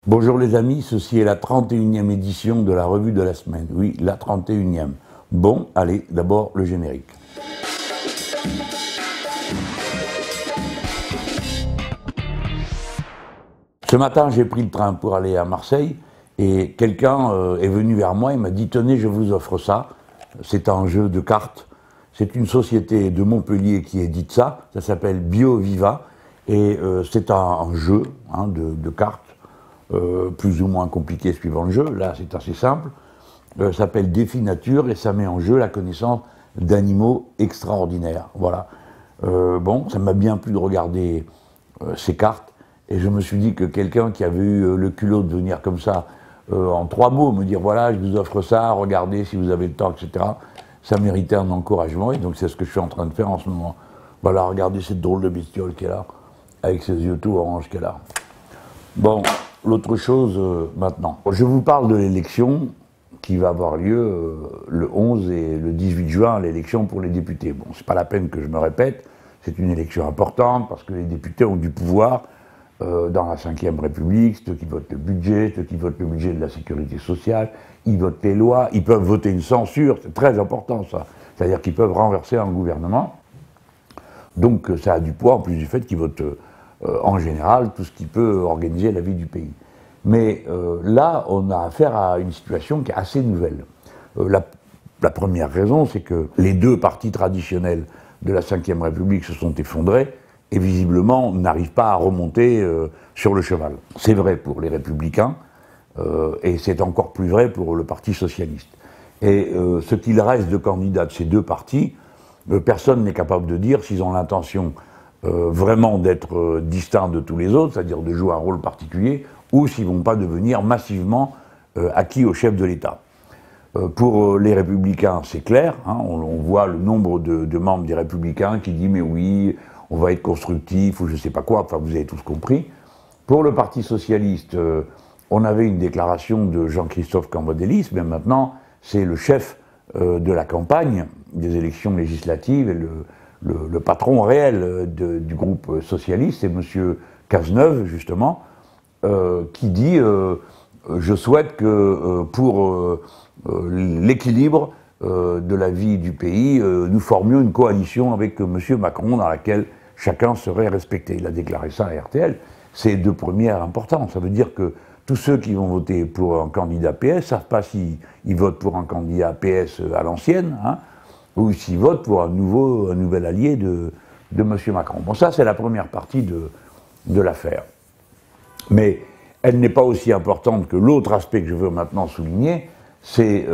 Bonjour les amis, ceci est la 31e édition de la revue de la semaine. Oui, la 31e. Bon, allez, d'abord le générique. Ce matin, j'ai pris le train pour aller à Marseille et quelqu'un est venu vers moi et m'a dit « Tenez, je vous offre ça. C'est un jeu de cartes. C'est une société de Montpellier qui édite ça. Ça s'appelle BioViva et c'est un jeu de cartes. Plus ou moins compliqué suivant le jeu, là c'est assez simple, ça s'appelle Défi Nature et ça met en jeu la connaissance d'animaux extraordinaires. Voilà. Bon, ça m'a bien plu de regarder ces cartes et je me suis dit que quelqu'un qui avait eu le culot de venir comme ça, en 3 mots, me dire voilà, je vous offre ça, regardez si vous avez le temps, etc., ça méritait un encouragement et donc c'est ce que je suis en train de faire en ce moment. Voilà, regardez cette drôle de bestiole qui est là, avec ses yeux tout orange qu'elle a. Bon. L'autre chose maintenant. Je vous parle de l'élection qui va avoir lieu le 11 et le 18 juin, l'élection pour les députés. Bon, c'est pas la peine que je me répète, c'est une élection importante parce que les députés ont du pouvoir dans la Ve République, ceux qui votent le budget, ceux qui votent le budget de la sécurité sociale, ils votent les lois, ils peuvent voter une censure, c'est très important ça. C'est-à-dire qu'ils peuvent renverser un gouvernement. Donc ça a du poids en plus du fait qu'ils votent en général tout ce qui peut organiser la vie du pays. Mais là, on a affaire à une situation qui est assez nouvelle. La première raison, c'est que les 2 partis traditionnels de la Ve République se sont effondrés et visiblement n'arrivent pas à remonter sur le cheval. C'est vrai pour les Républicains et c'est encore plus vrai pour le Parti Socialiste. Et ce qu'il reste de candidats de ces 2 partis, personne n'est capable de dire s'ils ont l'intention vraiment d'être distincts de tous les autres, c'est-à-dire de jouer un rôle particulier, ou s'ils ne vont pas devenir massivement acquis au chef de l'État. Pour les Républicains, c'est clair, hein, on voit le nombre de membres des Républicains qui disent « mais oui, on va être constructif » ou je ne sais pas quoi, enfin vous avez tous compris. Pour le Parti Socialiste, on avait une déclaration de Jean-Christophe Cambadélis, mais maintenant c'est le chef de la campagne des élections législatives et le patron réel du groupe socialiste, c'est M. Cazeneuve, justement, qui dit je souhaite que pour l'équilibre de la vie du pays, nous formions une coalition avec M. Macron dans laquelle chacun serait respecté. Il a déclaré ça à RTL. C'est de première importance. Ça veut dire que tous ceux qui vont voter pour un candidat PS ne savent pas s'ils votent pour un candidat PS à l'ancienne, hein, ou s'ils votent pour un nouvel allié de M. Macron. Bon, ça, c'est la première partie de l'affaire. Mais elle n'est pas aussi importante que l'autre aspect que je veux maintenant souligner, c'est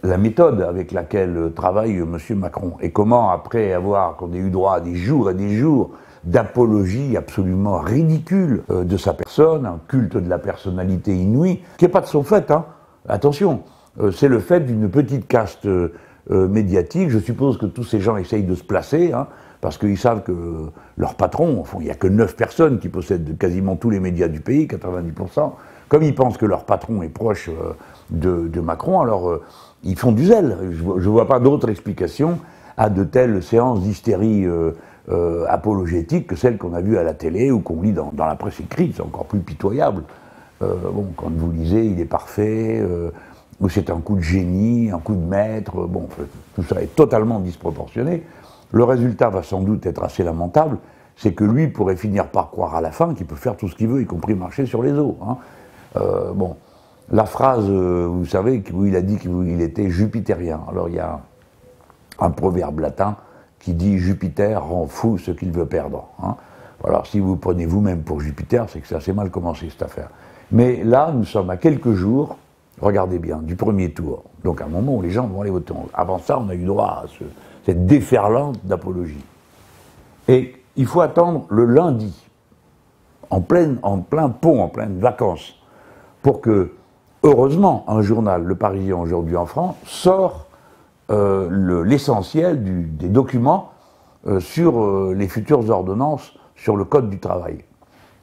la méthode avec laquelle travaille M. Macron. Et comment, après qu'on ait eu droit à des jours et des jours d'apologie absolument ridicule de sa personne, un culte de la personnalité inouïe, qui n'est pas de son fait, hein. Attention, c'est le fait d'une petite caste médiatique. Je suppose que tous ces gens essayent de se placer, hein, parce qu'ils savent que leur patron, il n'y a que 9 personnes qui possèdent quasiment tous les médias du pays, 90%, comme ils pensent que leur patron est proche de Macron, alors ils font du zèle. Je ne vois pas d'autre explication à de telles séances d'hystérie apologétique que celles qu'on a vues à la télé ou qu'on lit dans la presse écrite, c'est encore plus pitoyable. Bon, quand vous lisez, il est parfait, ou c'est un coup de génie, un coup de maître, bon, tout ça est totalement disproportionné. Le résultat va sans doute être assez lamentable, c'est que lui pourrait finir par croire à la fin qu'il peut faire tout ce qu'il veut, y compris marcher sur les eaux. Hein. Bon, la phrase, vous savez, où il a dit qu'il était jupitérien. Alors il y a un proverbe latin qui dit « Jupiter rend fou ce qu'il veut perdre hein ». Alors si vous prenez vous-même pour Jupiter, c'est que c'est assez mal commencé cette affaire. Mais là, nous sommes à quelques jours, regardez bien, du premier tour. Donc à un moment où les gens vont aller voter. Avant ça, on a eu droit à cette déferlante d'apologie. Et il faut attendre le lundi, en plein pont, en pleine vacances, pour que, heureusement, un journal, Le Parisien aujourd'hui en France, sort l'essentiel des documents sur les futures ordonnances sur le Code du travail.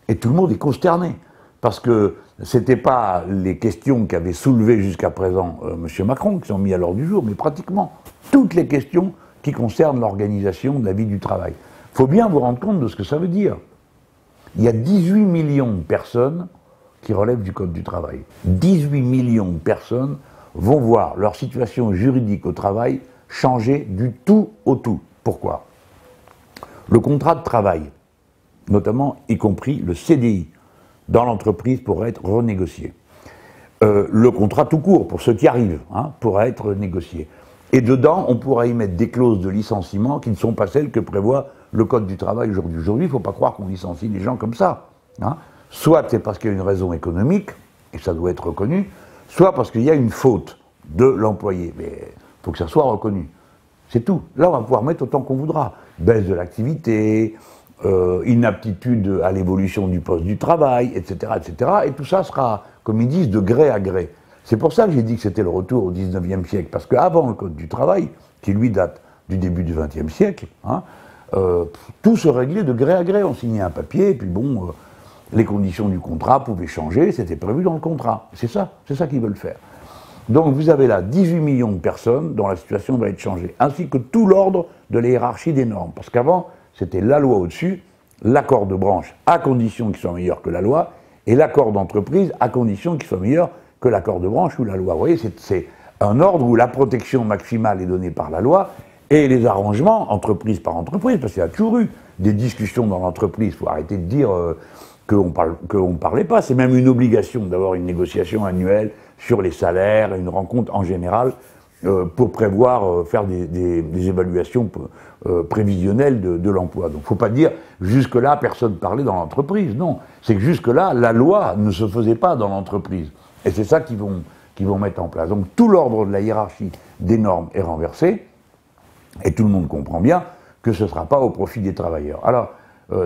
Et tout le monde est consterné, parce que ce n'étaient pas les questions qu'avait soulevées jusqu'à présent M. Macron qui sont mis à l'ordre du jour, mais pratiquement toutes les questions qui concernent l'organisation de la vie du travail. Il faut bien vous rendre compte de ce que ça veut dire. Il y a 18 millions de personnes qui relèvent du Code du travail. 18 millions de personnes vont voir leur situation juridique au travail changer du tout au tout. Pourquoi? Le contrat de travail, notamment y compris le CDI, dans l'entreprise pourra être renégocié. Le contrat tout court, pour ceux qui arrivent, pourra être négocié. Et dedans, on pourra y mettre des clauses de licenciement qui ne sont pas celles que prévoit le Code du travail aujourd'hui. Aujourd'hui, il ne faut pas croire qu'on licencie les gens comme ça. Soit c'est parce qu'il y a une raison économique, et ça doit être reconnu, soit parce qu'il y a une faute de l'employé. Mais il faut que ça soit reconnu. C'est tout. Là, on va pouvoir mettre autant qu'on voudra. Baisse de l'activité, inaptitude à l'évolution du poste du travail, etc., etc. Et tout ça sera, comme ils disent, de gré à gré. C'est pour ça que j'ai dit que c'était le retour au 19e siècle, parce qu'avant le Code du travail, qui lui date du début du 20e siècle, tout se réglait de gré à gré. On signait un papier, et puis bon, les conditions du contrat pouvaient changer, c'était prévu dans le contrat. C'est ça qu'ils veulent faire. Donc vous avez là 18 millions de personnes dont la situation va être changée, ainsi que tout l'ordre de la hiérarchie des normes. Parce qu'avant, c'était la loi au-dessus, l'accord de branche à condition qu'il soit meilleur que la loi, et l'accord d'entreprise à condition qu'il soit meilleur que l'accord de branche ou la loi. Vous voyez, c'est un ordre où la protection maximale est donnée par la loi, et les arrangements, entreprise par entreprise, parce qu'il y a toujours eu des discussions dans l'entreprise, il faut arrêter de dire qu'on ne parlait pas, c'est même une obligation d'avoir une négociation annuelle sur les salaires, une rencontre en général, pour prévoir, faire des évaluations prévisionnelles de l'emploi. Donc il ne faut pas dire, jusque-là, personne ne parlait dans l'entreprise. Non, c'est que jusque-là, la loi ne se faisait pas dans l'entreprise. Et c'est ça qu'ils vont mettre en place. Donc tout l'ordre de la hiérarchie des normes est renversé, et tout le monde comprend bien que ce ne sera pas au profit des travailleurs. Alors,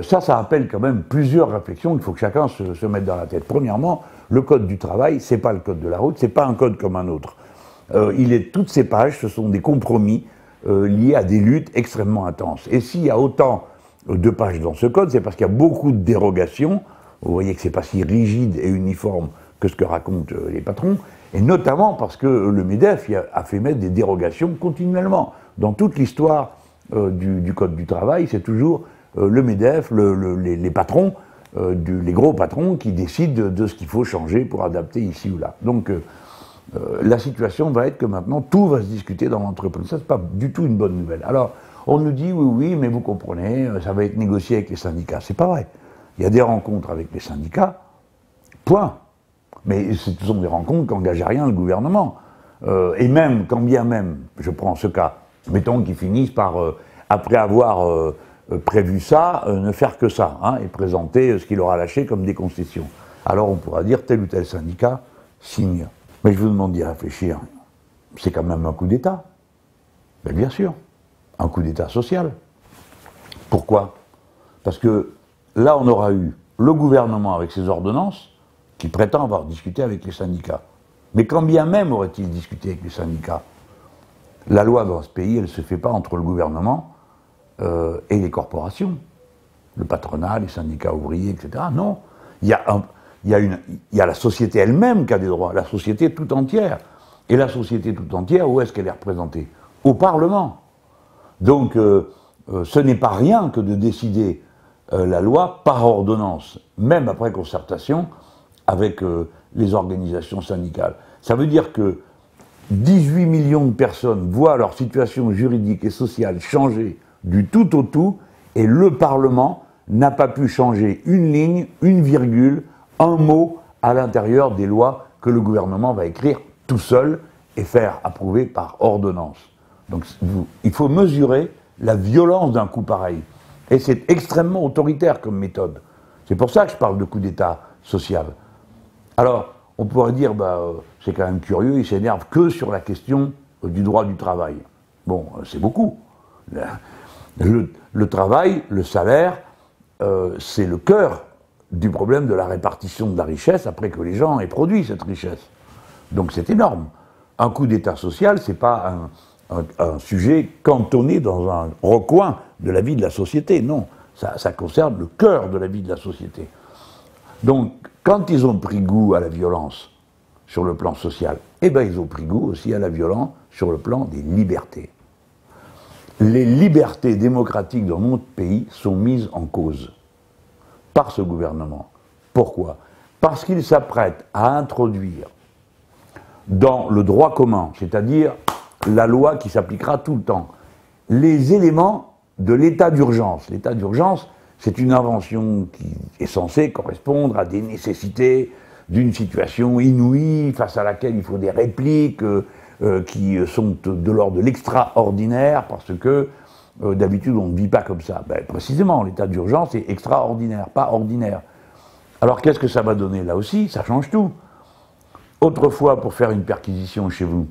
ça appelle quand même plusieurs réflexions qu'il faut que chacun se mette dans la tête. Premièrement, le Code du travail, c'est pas le Code de la route, c'est pas un code comme un autre. Toutes ces pages, ce sont des compromis liés à des luttes extrêmement intenses. Et s'il y a autant de pages dans ce code, c'est parce qu'il y a beaucoup de dérogations. Vous voyez que c'est pas si rigide et uniforme que ce que racontent les patrons, et notamment parce que le MEDEF a fait mettre des dérogations continuellement. Dans toute l'histoire du Code du travail, c'est toujours le MEDEF, les patrons, les gros patrons qui décident de ce qu'il faut changer pour adapter ici ou là. Donc la situation va être que maintenant tout va se discuter dans l'entreprise. Ça, c'est pas du tout une bonne nouvelle. Alors on nous dit oui, mais vous comprenez, ça va être négocié avec les syndicats. C'est pas vrai. Il y a des rencontres avec les syndicats, point. Mais ce sont des rencontres qui n'engagent à rien le gouvernement. Et même, quand bien même, je prends ce cas, mettons qu'ils finissent par, après avoir prévu ça, ne faire que ça, et présenter ce qu'il aura lâché comme des concessions. Alors on pourra dire tel ou tel syndicat signe. Mais je vous demande d'y réfléchir. C'est quand même un coup d'État. Ben bien sûr, un coup d'État social. Pourquoi? Parce que là, on aura eu le gouvernement avec ses ordonnances, qui prétend avoir discuté avec les syndicats. Mais quand bien même aurait-il discuté avec les syndicats, la loi dans ce pays, elle ne se fait pas entre le gouvernement et les corporations, le patronat, les syndicats ouvriers, etc. Non, il y a la société elle-même qui a des droits, la société tout entière. Et la société tout entière, où est-ce qu'elle est représentée? Au Parlement. Donc, ce n'est pas rien que de décider la loi par ordonnance, même après concertation avec les organisations syndicales. Ça veut dire que 18 millions de personnes voient leur situation juridique et sociale changer du tout au tout, et le Parlement n'a pas pu changer une ligne, une virgule, un mot à l'intérieur des lois que le gouvernement va écrire tout seul et faire approuver par ordonnance. Donc il faut mesurer la violence d'un coup pareil. Et c'est extrêmement autoritaire comme méthode. C'est pour ça que je parle de coup d'État social. Alors, on pourrait dire, c'est quand même curieux, il s'énerve que sur la question du droit du travail. Bon, c'est beaucoup. Le travail, le salaire, c'est le cœur du problème de la répartition de la richesse après que les gens aient produit cette richesse. Donc c'est énorme. Un coup d'État social, c'est pas un sujet cantonné dans un recoin de la vie de la société, non. Ça concerne le cœur de la vie de la société. Donc, quand ils ont pris goût à la violence sur le plan social, ils ont pris goût aussi à la violence sur le plan des libertés. Les libertés démocratiques dans notre pays sont mises en cause par ce gouvernement. Pourquoi? parce qu'il s'apprête à introduire dans le droit commun, c'est-à-dire la loi qui s'appliquera tout le temps, les éléments de l'état d'urgence. L'état d'urgence, c'est une invention qui est censée correspondre à des nécessités d'une situation inouïe face à laquelle il faut des répliques qui sont de l'ordre de l'extraordinaire parce que d'habitude on ne vit pas comme ça. Ben, précisément, l'état d'urgence est extraordinaire, pas ordinaire. Alors qu'est-ce que ça va donner là aussi? Ça change tout. Autrefois, pour faire une perquisition chez vous,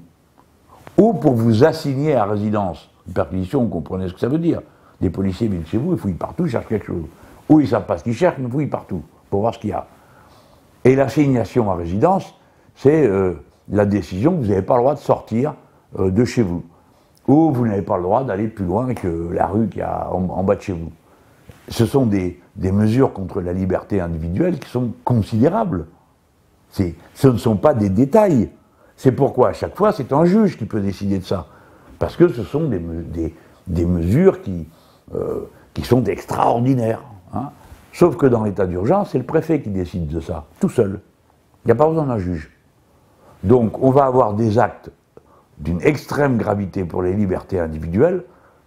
ou pour vous assigner à résidence, une perquisition, vous comprenez ce que ça veut dire. Des policiers viennent chez vous, ils fouillent partout, ils cherchent quelque chose. Ou ils ne savent pas ce qu'ils cherchent, mais ils fouillent partout, pour voir ce qu'il y a. Et l'assignation à résidence, c'est la décision que vous n'avez pas le droit de sortir de chez vous. Ou vous n'avez pas le droit d'aller plus loin que la rue qu'il y a en bas de chez vous. Ce sont des mesures contre la liberté individuelle qui sont considérables. Ce ne sont pas des détails. C'est pourquoi à chaque fois, c'est un juge qui peut décider de ça. Parce que ce sont des mesures qui sont extraordinaires. Hein. Sauf que dans l'état d'urgence, c'est le préfet qui décide de ça, tout seul. Il n'y a pas besoin d'un juge. Donc on va avoir des actes d'une extrême gravité pour les libertés individuelles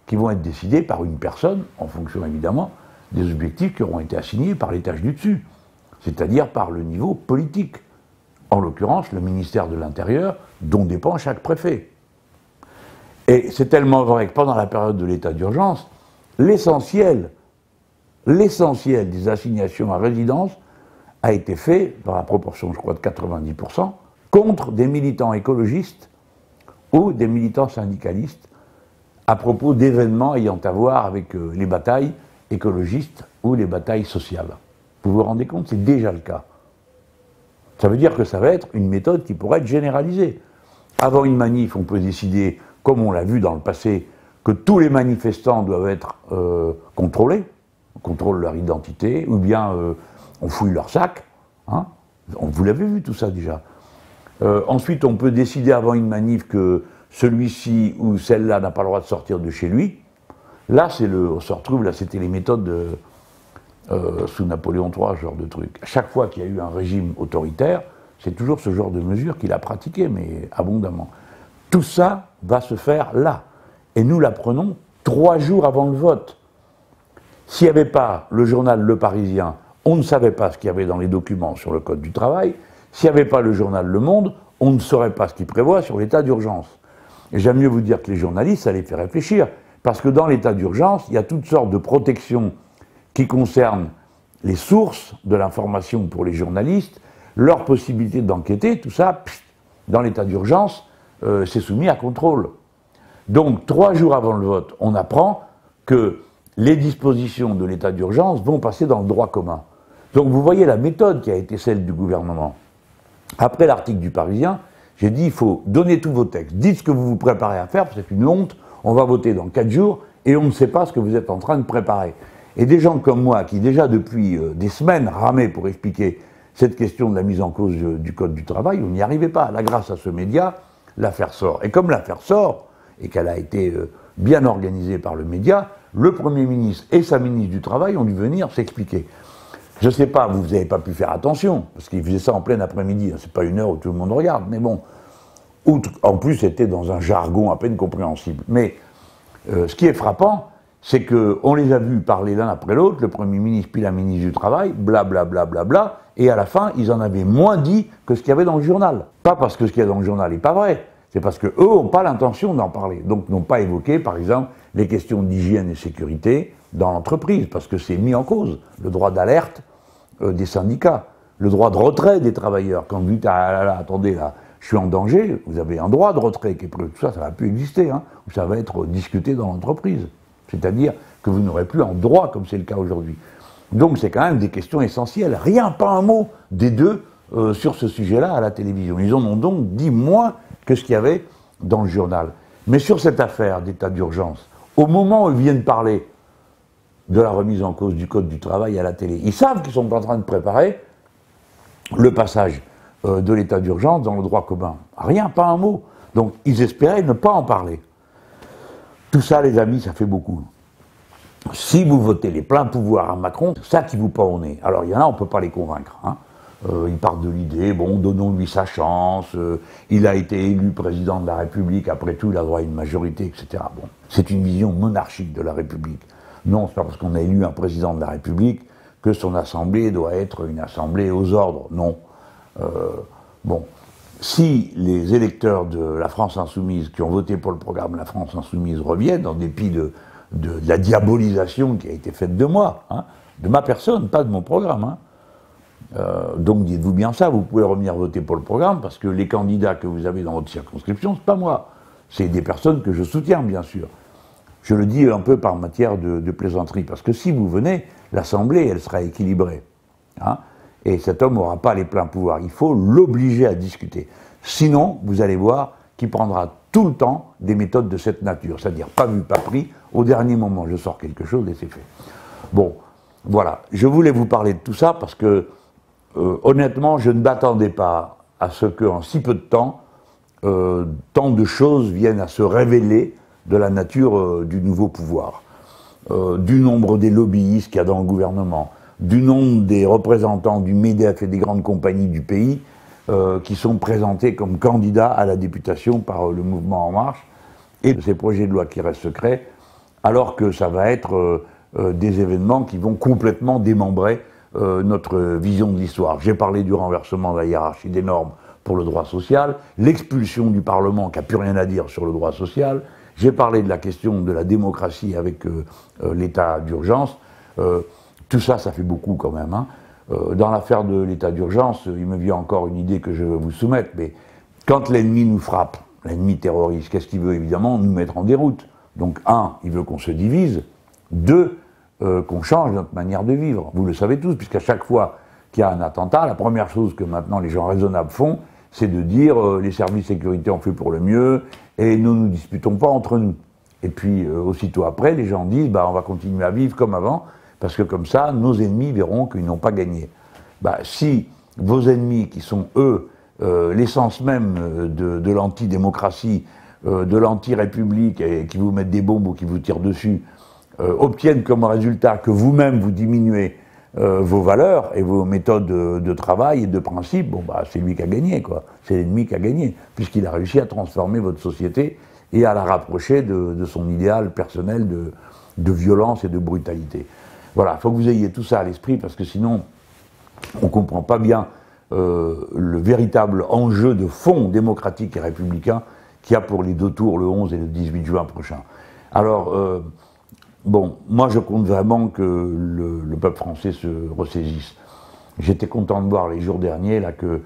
qui vont être décidés par une personne, en fonction évidemment des objectifs qui auront été assignés par l'étage du dessus, c'est-à-dire par le niveau politique. En l'occurrence, le ministère de l'Intérieur, dont dépend chaque préfet. Et c'est tellement vrai que pendant la période de l'état d'urgence, l'essentiel des assignations à résidence a été fait, dans la proportion, je crois, de 90%, contre des militants écologistes ou des militants syndicalistes à propos d'événements ayant à voir avec les batailles écologistes ou les batailles sociales. Vous vous rendez compte, c'est déjà le cas. Ça veut dire que ça va être une méthode qui pourrait être généralisée. Avant une manif, on peut décider, comme on l'a vu dans le passé, que tous les manifestants doivent être contrôlés, on contrôle leur identité, ou bien on fouille leur sac. Hein. Vous l'avez vu tout ça déjà. Ensuite, on peut décider avant une manif que celui-ci ou celle-là n'a pas le droit de sortir de chez lui. Là, on se retrouve, là, c'était les méthodes sous Napoléon III, ce genre de truc. À chaque fois qu'il y a eu un régime autoritaire, c'est toujours ce genre de mesure qu'il a pratiqué, mais abondamment. Tout ça va se faire là. Et nous l'apprenons 3 jours avant le vote. S'il n'y avait pas le journal Le Parisien, on ne savait pas ce qu'il y avait dans les documents sur le Code du travail. S'il n'y avait pas le journal Le Monde, on ne saurait pas ce qu'il prévoit sur l'état d'urgence. Et j'aime mieux vous dire que les journalistes, ça les fait réfléchir. Parce que dans l'état d'urgence, il y a toutes sortes de protections qui concernent les sources de l'information pour les journalistes, leur possibilité d'enquêter, tout ça, dans l'état d'urgence, c'est soumis à contrôle. Donc, 3 jours avant le vote, on apprend que les dispositions de l'état d'urgence vont passer dans le droit commun. Donc, vous voyez la méthode qui a été celle du gouvernement. Après l'article du Parisien, j'ai dit, il faut donner tous vos textes. Dites ce que vous vous préparez à faire, c'est une honte, on va voter dans 4 jours, et on ne sait pas ce que vous êtes en train de préparer. Et des gens comme moi, qui déjà depuis des semaines ramaient pour expliquer cette question de la mise en cause du Code du travail, on n'y arrivait pas. Là, grâce à ce média, l'affaire sort. Et comme l'affaire sort, et qu'elle a été bien organisée par le média, le Premier ministre et sa ministre du Travail ont dû venir s'expliquer. Je ne sais pas, vous n'avez pas pu faire attention, parce qu'ils faisaient ça en plein après-midi, c'est pas une heure où tout le monde regarde, mais bon. En plus, c'était dans un jargon à peine compréhensible. Mais ce qui est frappant, c'est qu'on les a vus parler l'un après l'autre, le Premier ministre puis la ministre du Travail, blablabla, bla, bla, bla, et à la fin, ils en avaient moins dit que ce qu'il y avait dans le journal. Pas parce que ce qu'il y a dans le journal n'est pas vrai, c'est parce qu'eux n'ont pas l'intention d'en parler. Donc n'ont pas évoqué, par exemple, les questions d'hygiène et sécurité dans l'entreprise, parce que c'est mis en cause. Le droit d'alerte des syndicats, le droit de retrait des travailleurs. Quand vous dites, ah là là, attendez, là, je suis en danger, vous avez un droit de retrait qui est prévu. Tout ça, ça ne va plus exister, hein, ça va être discuté dans l'entreprise. C'est-à-dire que vous n'aurez plus un droit comme c'est le cas aujourd'hui. Donc c'est quand même des questions essentielles. Rien, pas un mot des deux sur ce sujet-là à la télévision. Ils en ont donc dit moins que ce qu'il y avait dans le journal. Mais sur cette affaire d'état d'urgence, au moment où ils viennent parler de la remise en cause du Code du travail à la télé, ils savent qu'ils sont en train de préparer le passage de l'état d'urgence dans le droit commun. Rien, pas un mot. Donc ils espéraient ne pas en parler. Tout ça, les amis, ça fait beaucoup. Si vous votez les pleins pouvoirs à Macron, c'est ça qui vous pend au nez. Alors, il y en a, on ne peut pas les convaincre. Hein. Ils partent de l'idée, bon, donnons-lui sa chance, il a été élu président de la République, après tout, il a droit à une majorité, etc. Bon, c'est une vision monarchique de la République. Non, c'est pas parce qu'on a élu un président de la République que son assemblée doit être une assemblée aux ordres. Non. Bon, si les électeurs de la France Insoumise qui ont voté pour le programme La France Insoumise reviennent, en dépit de la diabolisation qui a été faite de moi, hein, de ma personne, pas de mon programme, hein, donc dites-vous bien ça, vous pouvez revenir voter pour le programme parce que les candidats que vous avez dans votre circonscription, c'est pas moi. C'est des personnes que je soutiens, bien sûr. Je le dis un peu par matière de plaisanterie, parce que si vous venez, l'Assemblée, elle sera équilibrée. Hein, et cet homme n'aura pas les pleins pouvoirs. Il faut l'obliger à discuter. Sinon, vous allez voir qu'il prendra tout le temps des méthodes de cette nature. C'est-à-dire pas vu, pas pris. Au dernier moment, je sors quelque chose et c'est fait. Bon, voilà. Je voulais vous parler de tout ça parce que honnêtement, je ne m'attendais pas à ce qu'en si peu de temps, tant de choses viennent à se révéler de la nature du nouveau pouvoir, du nombre des lobbyistes qu'il y a dans le gouvernement, du nombre des représentants du MEDEF et des grandes compagnies du pays qui sont présentés comme candidats à la députation par le mouvement En Marche, et de ces projets de loi qui restent secrets, alors que ça va être des événements qui vont complètement démembrer notre vision de l'histoire. J'ai parlé du renversement de la hiérarchie des normes pour le droit social, l'expulsion du Parlement qui n'a plus rien à dire sur le droit social, j'ai parlé de la question de la démocratie avec l'état d'urgence, tout ça, ça fait beaucoup quand même. Hein. Dans l'affaire de l'état d'urgence, il me vient encore une idée que je veux vous soumettre, mais quand l'ennemi nous frappe, l'ennemi terroriste, qu'est-ce qu'il veut? Évidemment nous mettre en déroute. Donc un, il veut qu'on se divise, deux, qu'on change notre manière de vivre. Vous le savez tous, puisqu'à chaque fois qu'il y a un attentat, la première chose que maintenant les gens raisonnables font, c'est de dire les services de sécurité ont fait pour le mieux et nous ne nous disputons pas entre nous. Et puis aussitôt après, les gens disent on va continuer à vivre comme avant, parce que comme ça, nos ennemis verront qu'ils n'ont pas gagné. Si vos ennemis, qui sont eux l'essence même de l'antidémocratie, de l'anti-république, et qui vous mettent des bombes ou qui vous tirent dessus, obtiennent comme résultat que vous-même vous diminuez vos valeurs et vos méthodes de travail et de principe, c'est lui qui a gagné, quoi. C'est l'ennemi qui a gagné, puisqu'il a réussi à transformer votre société et à la rapprocher de son idéal personnel de violence et de brutalité. Voilà, il faut que vous ayez tout ça à l'esprit, parce que sinon, on ne comprend pas bien le véritable enjeu de fond démocratique et républicain qu'il y a pour les deux tours, le 11 et le 18 juin prochain. Alors, moi je compte vraiment que le peuple français se ressaisisse. J'étais content de voir les jours derniers là, que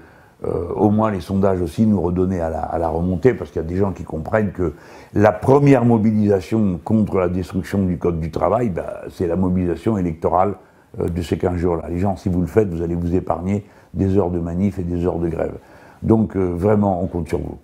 au moins les sondages aussi nous redonnaient à la remontée, parce qu'il y a des gens qui comprennent que la première mobilisation contre la destruction du Code du travail, c'est la mobilisation électorale de ces 15 jours-là. Les gens, si vous le faites, vous allez vous épargner des heures de manif et des heures de grève. Donc vraiment, on compte sur vous.